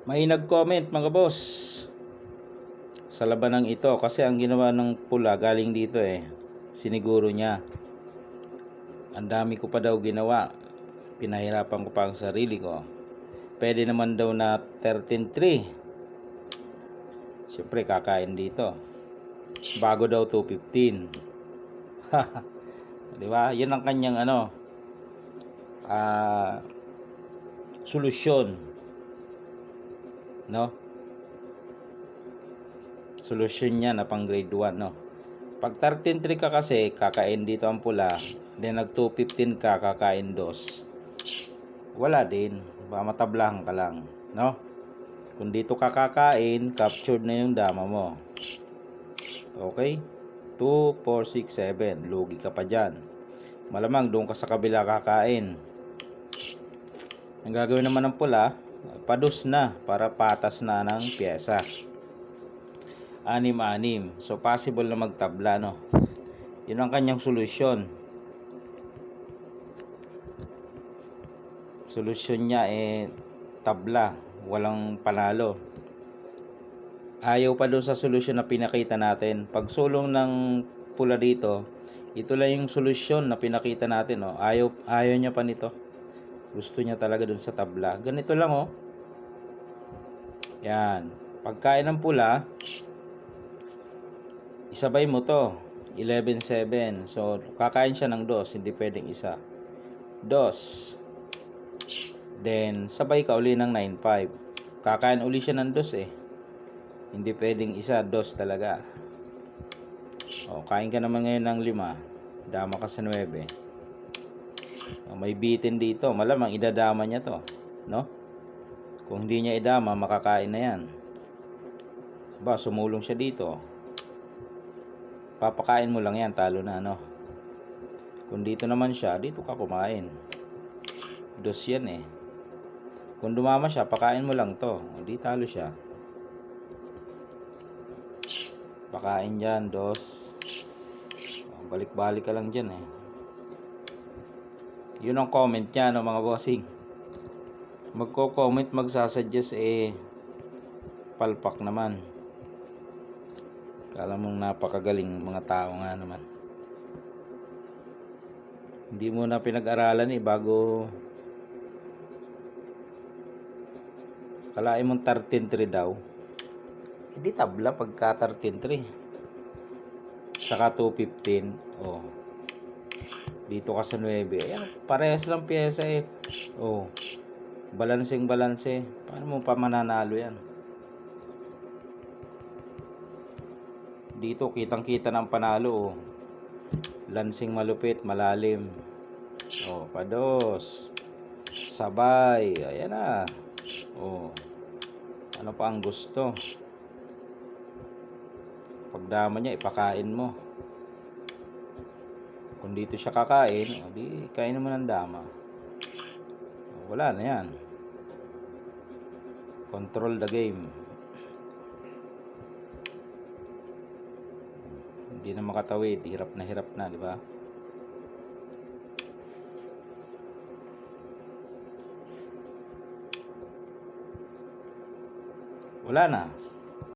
May nag-comment mga boss sa labanang ito kasi ang ginawa ng pula galing dito siniguro niya. Ang dami ko pa daw ginawa, pinahirapan ko pa ang sarili ko. Pwede naman daw na 13-3. Siyempre kakain dito. Bago daw 215. Di ba? Yan ang kanyang solusyon, no? Solusyon niya na pang grade 1, no? Pag 13-3 ka kasi, kakain dito ang pula, then nag 215 ka, kakain dos. Wala din, baka matablahan ka lang, no? Kung dito ka kakain, captured na yung dama mo. Okay? 2, 4, 6, 7. Lugi ka pa dyan. Malamang doon ka sa kabila kakain. Ang gagawin naman ng pula, padus na para patas na ng pyesa. 6-6. So possible na magtabla, no? Yun ang kanyang solusyon. Solusyon niya tabla, walang panalo. Ayaw pa doon sa solusyon na pinakita natin. Pag sulong ng pula dito, ito lang yung solusyon na pinakita natin, no? Ayaw niya pa nito. Gusto niya talaga doon sa tabla. Ganito lang, oh. Yan. Pagkain ng pula, isabay mo to 11-7. So kakain siya ng dos, hindi pwedeng isa. Dos. Then sabay ka uli ng 9-5. Kakain uli siya ng dos hindi pwedeng isa, dos talaga. Kain ka naman ngayon ng 5. Dama ka sa 9. May bitin dito, malamang idadama niya to, no? Kung hindi niya idama, makakain na yan. Sumulong siya dito, papakain mo lang yan, talo na, no? Kung dito naman siya, dito ka kumain. Dos yan Kung dumama siya, pakain mo lang to, di talo siya. Pakain dyan, dos. Balik-balik ka lang dyan Yun ang comment niya, no, mga bossing. Magko-comment, magsasuggest palpak naman. Kala mong napakagaling mga tao nga naman. Hindi mo na pinag-aralan bago kalain mong 13-3 daw. Hindi tabla pagka 13-3. Saka 215. Dito ka sa 9. Ayan, parehas lang pyesa balanseng. Paano mo pa mananalo yan? Dito kitang-kita ng panalo lansing malupit, malalim. Pados. Sabay. Ayan na. Ano pa ang gusto? Pagdama niya, ipakain mo. Kung dito siya kakain, di kainin mo ng dama. Wala na yan. Control the game. Hindi na makatawid, hirap na, di ba? Wala na.